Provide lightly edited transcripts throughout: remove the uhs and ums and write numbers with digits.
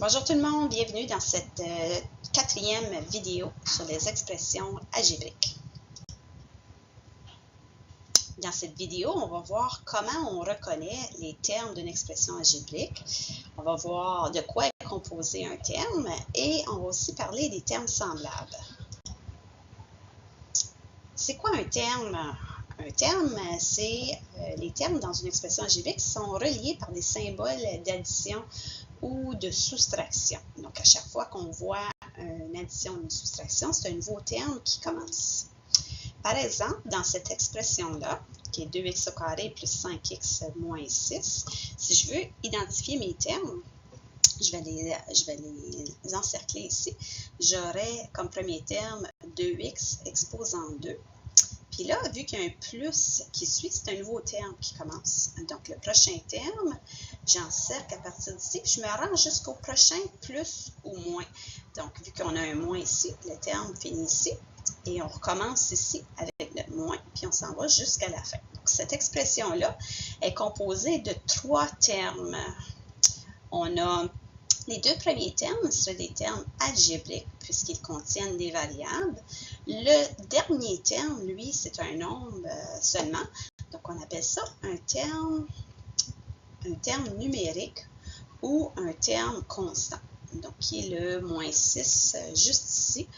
Bonjour tout le monde, bienvenue dans cette quatrième vidéo sur les expressions algébriques. Dans cette vidéo, on va voir comment on reconnaît les termes d'une expression algébrique. On va voir de quoi est composé un terme et on va aussi parler des termes semblables. C'est quoi un terme? Un terme, c'est les termes dans une expression algébrique sont reliés par des symboles d'addition ou de soustraction. Donc, à chaque fois qu'on voit une addition ou une soustraction, c'est un nouveau terme qui commence. Par exemple, dans cette expression-là, qui est 2x au carré plus 5x moins 6, si je veux identifier mes termes, je vais les encercler ici. J'aurai comme premier terme 2x exposant 2. Puis là, vu qu'il y a un plus qui suit, c'est un nouveau terme qui commence. Donc, le prochain terme, j'encercle à partir d'ici, puis je me rends jusqu'au prochain plus ou moins. Donc, vu qu'on a un moins ici, le terme finit ici, et on recommence ici avec le moins, puis on s'en va jusqu'à la fin. Donc, cette expression-là est composée de 3 termes. On a les 2 premiers termes, ce sont des termes algébriques, puisqu'ils contiennent des variables. Le dernier terme, lui, c'est un nombre seulement. Donc, on appelle ça un terme numérique ou un terme constant. Donc, qui est le moins 6, juste ici.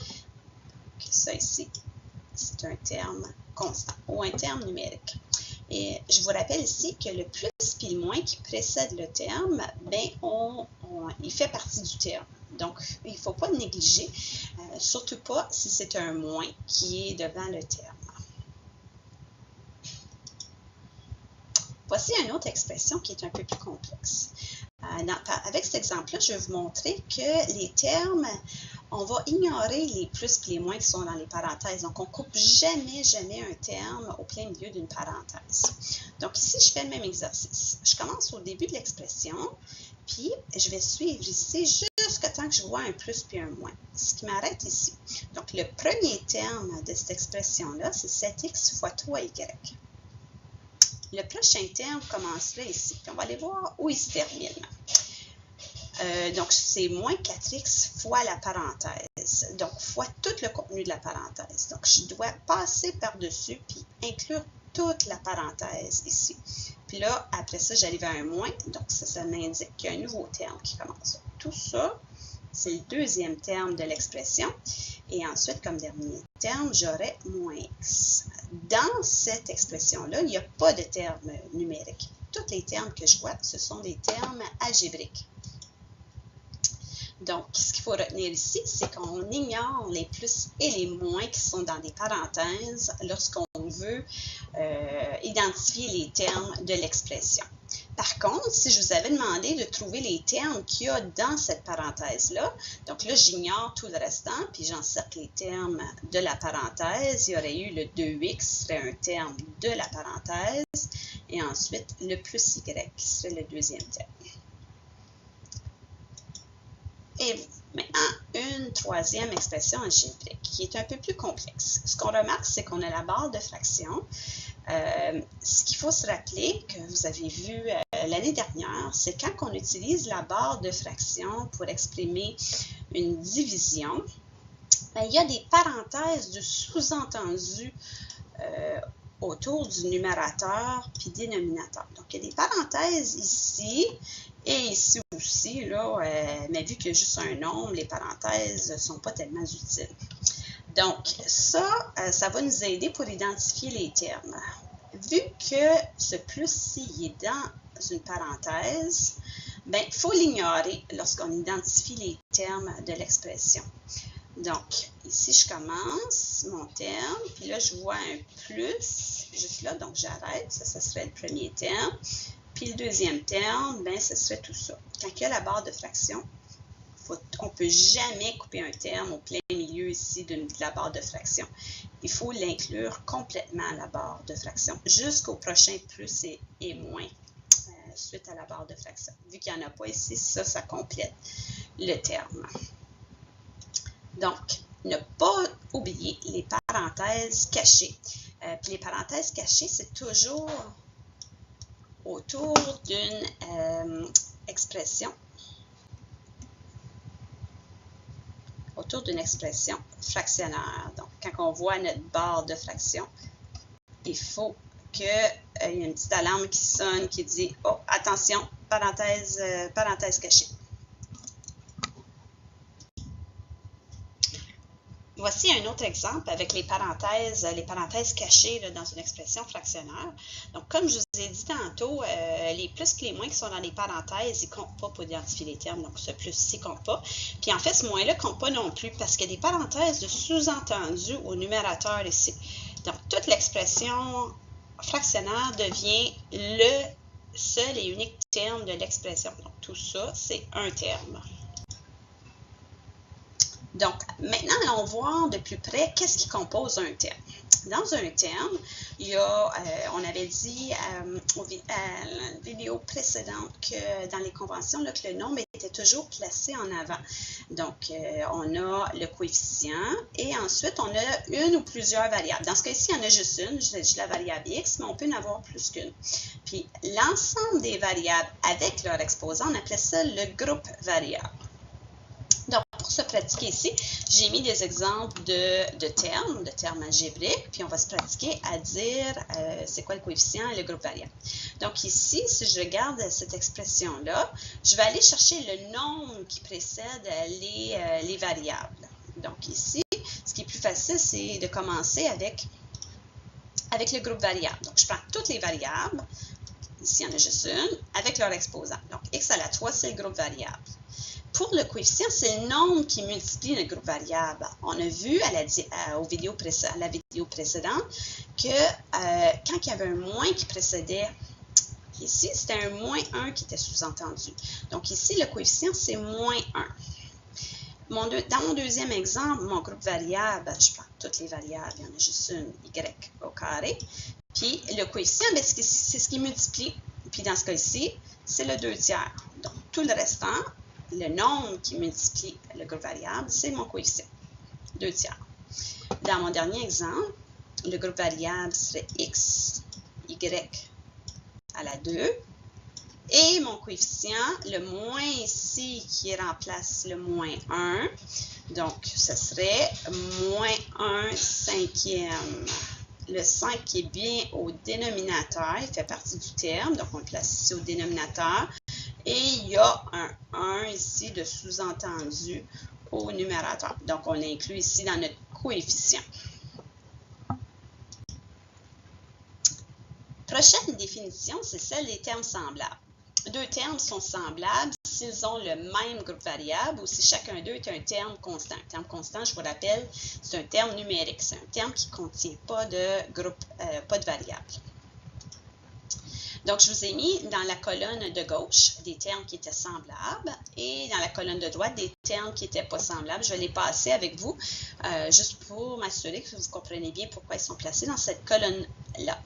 Ça ici, c'est un terme constant ou un terme numérique. Et je vous rappelle ici que le plus puis le moins qui précède le terme, ben il fait partie du terme. Donc, il ne faut pas le négliger, surtout pas si c'est un moins qui est devant le terme. Voici une autre expression qui est un peu plus complexe. Avec cet exemple-là, je vais vous montrer que les termes, on va ignorer les plus et les moins qui sont dans les parenthèses. Donc, on ne coupe jamais un terme au plein milieu d'une parenthèse. Donc, ici, je fais le même exercice. Je commence au début de l'expression, puis je vais suivre ici jusqu'à temps que je vois un plus puis un moins. Ce qui m'arrête ici. Donc, le premier terme de cette expression-là, c'est 7x fois 3y. Le prochain terme commencerait ici. Puis on va aller voir où il se termine. Donc, c'est moins 4x fois la parenthèse. Donc, fois tout le contenu de la parenthèse. Donc, je dois passer par-dessus puis inclure toute la parenthèse ici. Puis là, après ça, j'arrive à un moins. Donc, ça m'indique qu'il y a un nouveau terme qui commence. Tout ça, c'est le deuxième terme de l'expression. Et ensuite, comme dernier terme, j'aurai moins x. Dans cette expression-là, il n'y a pas de terme numérique. Tous les termes que je vois, ce sont des termes algébriques. Donc, ce qu'il faut retenir ici, c'est qu'on ignore les plus et les moins qui sont dans des parenthèses lorsqu'on veut identifier les termes de l'expression. Par contre, si je vous avais demandé de trouver les termes qu'il y a dans cette parenthèse-là, donc là, j'ignore tout le restant, puis j'encercle les termes de la parenthèse. Il y aurait eu le 2x, serait un terme de la parenthèse, et ensuite le plus y, qui serait le deuxième terme. Et maintenant, une troisième expression algébrique qui est un peu plus complexe. Ce qu'on remarque, c'est qu'on a la barre de fraction. Ce qu'il faut se rappeler, que vous avez vu l'année dernière, c'est quand on utilise la barre de fraction pour exprimer une division, ben, il y a des parenthèses de sous-entendus autour du numérateur puis dénominateur. Donc, il y a des parenthèses ici et ici aussi, là, mais vu qu'il y a juste un nombre, les parenthèses ne sont pas tellement utiles. Donc, ça va nous aider pour identifier les termes. Vu que ce plus-ci est dans une parenthèse, ben, il faut l'ignorer lorsqu'on identifie les termes de l'expression. Donc, ici, je commence mon terme, puis là, je vois un plus juste là, donc j'arrête. Ça serait le premier terme. Puis le deuxième terme, ben, ce serait tout ça. Quand il y a la barre de fraction, on ne peut jamais couper un terme au plein milieu ici de la barre de fraction. Il faut l'inclure complètement à la barre de fraction jusqu'au prochain plus et moins suite à la barre de fraction. Vu qu'il n'y en a pas ici, ça complète le terme. Donc, ne pas oublier les parenthèses cachées. Puis les parenthèses cachées, c'est toujours autour d'une expression autour d'une expression fractionnaire. Donc, quand on voit notre barre de fraction, il faut qu'il y ait une petite alarme qui sonne, qui dit « Oh, attention, parenthèse cachée ». Voici un autre exemple avec les parenthèses cachées là, dans une expression fractionnaire. Donc, comme je vous ai dit tantôt, les plus et les moins qui sont dans les parenthèses, ils ne comptent pas pour identifier les termes. Donc, ce plus-ci ne compte pas. Puis, en fait, ce moins-là ne compte pas non plus parce qu'il y a des parenthèses de sous-entendu au numérateur ici. Donc, toute l'expression fractionnaire devient le seul et unique terme de l'expression. Donc, tout ça, c'est un terme. Donc, maintenant, allons voir de plus près qu'est-ce qui compose un terme. Dans un terme, il y a, on avait dit à la vidéo précédente que dans les conventions, là, que le nombre était toujours placé en avant. Donc, on a le coefficient et ensuite, on a une ou plusieurs variables. Dans ce cas-ci, il y en a juste une, juste la variable x, mais on peut en avoir plus qu'une. Puis, l'ensemble des variables avec leur exposant, on appelait ça le groupe variable. Donc, pour se pratiquer ici, j'ai mis des exemples de termes algébriques, puis on va se pratiquer à dire c'est quoi le coefficient et le groupe variable. Donc ici, si je regarde cette expression-là, je vais aller chercher le nombre qui précède les variables. Donc ici, ce qui est plus facile, c'est de commencer avec le groupe variable. Donc, je prends toutes les variables, ici il y en a juste une, avec leur exposant. Donc, x à la 3, c'est le groupe variable. Pour le coefficient, c'est le nombre qui multiplie le groupe variable. On a vu à la vidéo précédente que quand il y avait un moins qui précédait, ici, c'était un moins 1 qui était sous-entendu. Donc ici, le coefficient, c'est moins 1. Dans mon deuxième exemple, mon groupe variable, je prends toutes les variables, il y en a juste une, y au carré. Puis le coefficient, c'est ce qui multiplie. Puis dans ce cas-ci, c'est le 2 tiers. Donc tout le restant, le nombre qui multiplie le groupe variable, c'est mon coefficient, 2 tiers. Dans mon dernier exemple, le groupe variable serait x, y à la 2. Et mon coefficient, le moins ici qui remplace le moins 1, donc ce serait moins 1 cinquième. Le 5 qui est bien au dénominateur, il fait partie du terme, donc on le place ici au dénominateur. Et il y a un 1 ici de sous-entendu au numérateur. Donc, on l'inclut ici dans notre coefficient. Prochaine définition, c'est celle des termes semblables. Deux termes sont semblables s'ils ont le même groupe variable ou si chacun d'eux est un terme constant. Un terme constant, je vous rappelle, c'est un terme numérique. C'est un terme qui ne contient pas de variable. Donc, je vous ai mis dans la colonne de gauche des termes qui étaient semblables et dans la colonne de droite des termes qui n'étaient pas semblables. Je vais les passer avec vous juste pour m'assurer que vous comprenez bien pourquoi ils sont placés dans cette colonne-là.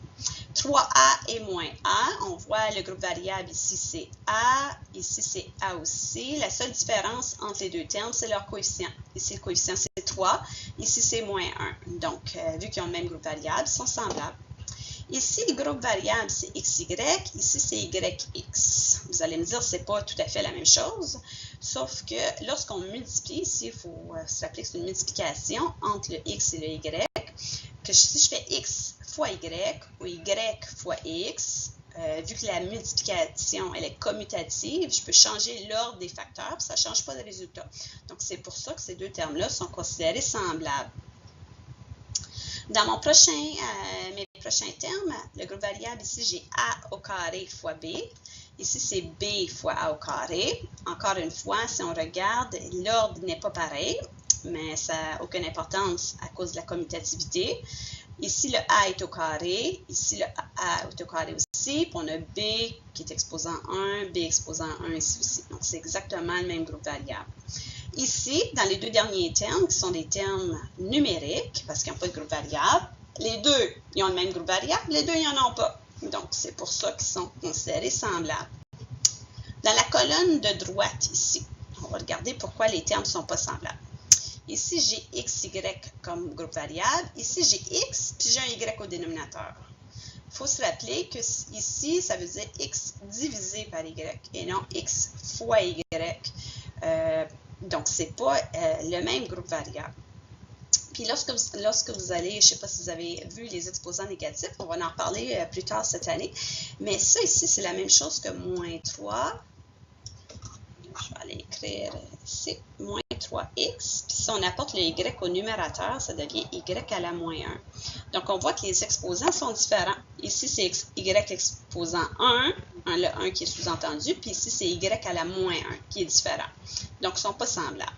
3A et moins A, on voit le groupe variable ici c'est A, ici c'est A aussi. La seule différence entre les deux termes, c'est leur coefficient. Ici le coefficient c'est 3, ici c'est moins 1. Donc, vu qu'ils ont le même groupe variable, ils sont semblables. Ici, le groupe variable, c'est XY. Ici, c'est YX. Vous allez me dire, c'est pas tout à fait la même chose. Sauf que lorsqu'on multiplie, ici, il faut se rappeler que c'est une multiplication entre le X et le Y. Que si je fais X fois Y ou Y fois X, vu que la multiplication, elle est commutative, je peux changer l'ordre des facteurs, puis ça ne change pas le résultat. Donc, c'est pour ça que ces deux termes-là sont considérés semblables. Dans mes prochains termes, le groupe variable, ici, j'ai A au carré fois B. Ici, c'est B fois A au carré. Encore une fois, si on regarde, l'ordre n'est pas pareil, mais ça n'a aucune importance à cause de la commutativité. Ici, le A est au carré. Ici, le A est au carré aussi. Puis on a B qui est exposant 1, B exposant 1 ici aussi. Donc, c'est exactement le même groupe variable. Ici, dans les deux derniers termes, qui sont des termes numériques, parce qu'ils n'ont pas de groupe variable, les deux, ils ont le même groupe variable, les deux, ils n'en ont pas. Donc, c'est pour ça qu'ils sont considérés semblables. Dans la colonne de droite, ici, on va regarder pourquoi les termes ne sont pas semblables. Ici, j'ai XY comme groupe variable. Ici, j'ai X, puis j'ai un Y au dénominateur. Il faut se rappeler que ici, ça veut dire X divisé par Y, et non X fois Y. Donc, ce n'est pas le même groupe variable. Puis lorsque vous allez, je ne sais pas si vous avez vu les exposants négatifs, on va en reparler plus tard cette année, mais ça ici, c'est la même chose que moins 3. Je vais aller écrire ici, moins 3x. Puis si on apporte le y au numérateur, ça devient y à la moins 1. Donc, on voit que les exposants sont différents. Ici, c'est y exposant 1, le 1 qui est sous-entendu, puis ici, c'est y à la moins 1 qui est différent. Donc, ils ne sont pas semblables.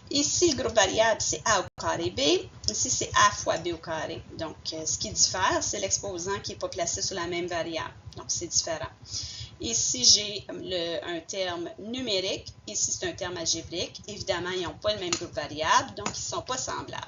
Ici, le groupe variable, c'est a au carré b. Ici, c'est a fois b au carré. Donc, ce qui diffère, c'est l'exposant qui n'est pas placé sur la même variable. Donc, c'est différent. Ici, j'ai un terme numérique. Ici, c'est un terme algébrique. Évidemment, ils n'ont pas le même groupe variable, donc ils ne sont pas semblables.